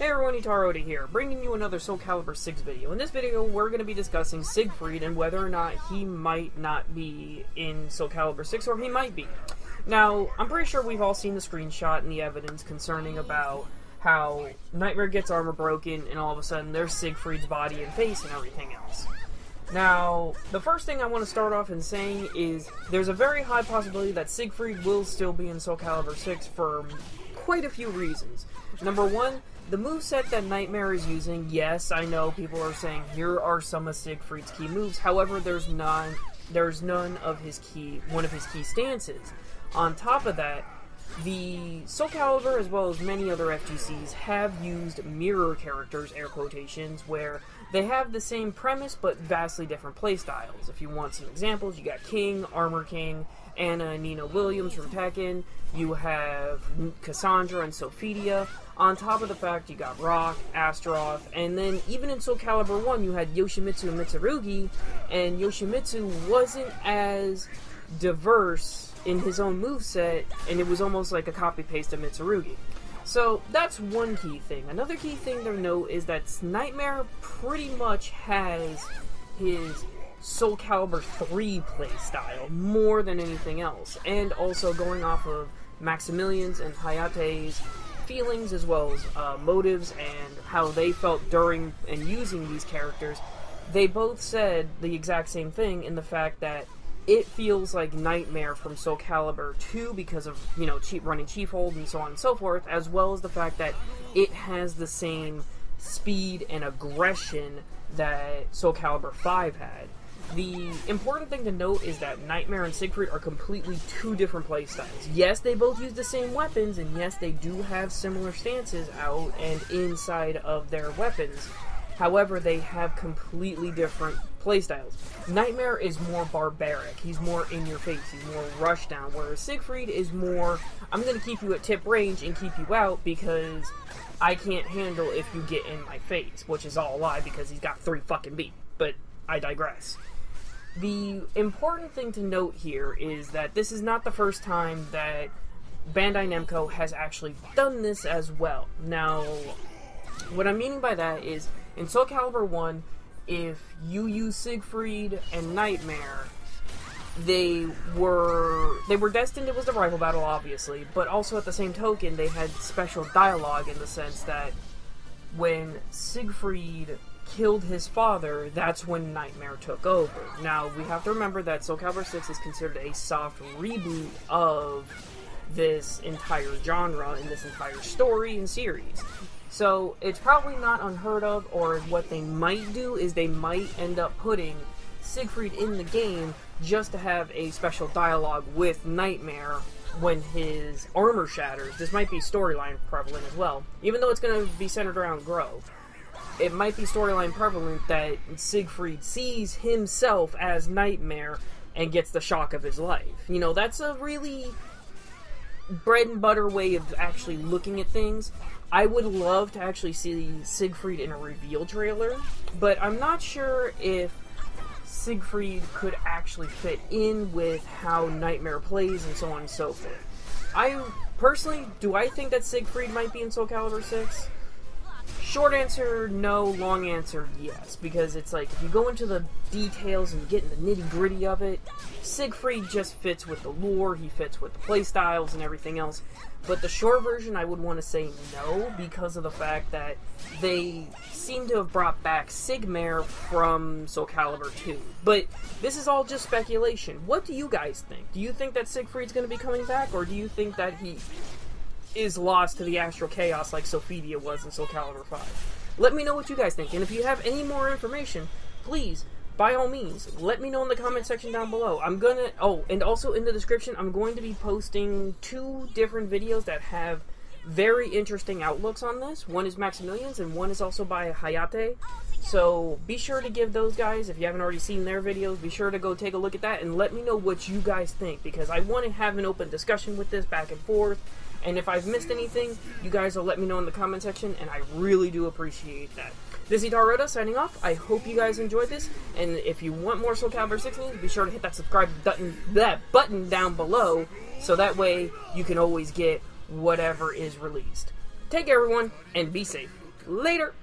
Hey everyone, Ittarra here, bringing you another Soulcalibur VI video. In this video, we're going to be discussing Siegfried and whether or not he might not be in Soulcalibur VI, or he might be. Now, I'm pretty sure we've all seen the screenshot and the evidence concerning about how Nightmare gets armor broken, and all of a sudden there's Siegfried's body and face and everything else. Now, the first thing I want to start off in saying is there's a very high possibility that Siegfried will still be in Soulcalibur VI for quite a few reasons. Number one, the moveset that Nightmare is using, yes, I know people are saying here are some of Siegfried's key moves, however, there's none of his one of his key stances. On top of that, the Soulcalibur, as well as many other FGCs, have used mirror characters, air quotations, where they have the same premise but vastly different playstyles. If you want some examples, you got King, Armor King, Anna and Nina Williams from Tekken, you have Cassandra and Sophidia. On top of the fact, you got Rock, Astaroth, and then even in Soulcalibur 1, you had Yoshimitsu and Mitsurugi, and Yoshimitsu wasn't as diverse in his own moveset, and it was almost like a copy-paste of Mitsurugi. So, that's one key thing. Another key thing to note is that Nightmare pretty much has his Soulcalibur III playstyle more than anything else, and also going off of Maximilian's and Hayate's feelings as well as motives and how they felt during and using these characters, they both said the exact same thing in the fact that it feels like Nightmare from Soulcalibur 2 because of, you know, running Chief Hold and so on and so forth, as well as the fact that it has the same speed and aggression that Soulcalibur 5 had. The important thing to note is that Nightmare and Siegfried are completely two different playstyles. Yes, they both use the same weapons, and yes, they do have similar stances out and inside of their weapons. However, they have completely different playstyles. Nightmare is more barbaric. He's more in your face. He's more rush down, whereas Siegfried is more, I'm going to keep you at tip range and keep you out because I can't handle if you get in my face, which is all a lie because he's got 3 fucking beat. But I digress. The important thing to note here is that this is not the first time that Bandai Namco has actually done this as well. Now, what I'm meaning by that is, in Soulcalibur 1, if you use Siegfried and Nightmare, they were destined, it was the rival battle, obviously, but also at the same token, they had special dialogue in the sense that when Siegfried killed his father, that's when Nightmare took over. Now, we have to remember that Soulcalibur VI is considered a soft reboot of this entire genre and this entire story and series. So, it's probably not unheard of, or what they might do is they might end up putting Siegfried in the game just to have a special dialogue with Nightmare when his armor shatters. This might be storyline prevalent as well, even though it's going to be centered around Grove. It might be storyline prevalent that Siegfried sees himself as Nightmare and gets the shock of his life. You know, that's a really bread and butter way of actually looking at things. I would love to actually see Siegfried in a reveal trailer, but I'm not sure if Siegfried could actually fit in with how Nightmare plays and so on and so forth. Personally, do I think that Siegfried might be in Soulcalibur 6? Short answer, no. Long answer, yes. Because it's like, if you go into the details and get in the nitty-gritty of it, Siegfried just fits with the lore, he fits with the playstyles and everything else. But the short version, I would want to say no, because of the fact that they seem to have brought back Sigmar from Soulcalibur 2. But this is all just speculation. What do you guys think? Do you think that Siegfried's going to be coming back, or do you think that he is lost to the astral chaos like Sophidia was in Soulcalibur 5? Let me know what you guys think, and if you have any more information, please, by all means, let me know in the comment section down below. And also in the description, I'm going to be posting 2 different videos that have very interesting outlooks on this. One is Maximilian's, and one is also by Hayate. So be sure to give those guys, if you haven't already seen their videos, be sure to go take a look at that, and let me know what you guys think, because I want to have an open discussion with this back and forth. And if I've missed anything, you guys will let me know in the comment section, and I really do appreciate that. This is Ittarra signing off. I hope you guys enjoyed this, and if you want more Soulcalibur 6 news, be sure to hit that subscribe button down below, so that way you can always get whatever is released. Take care, everyone, and be safe. Later!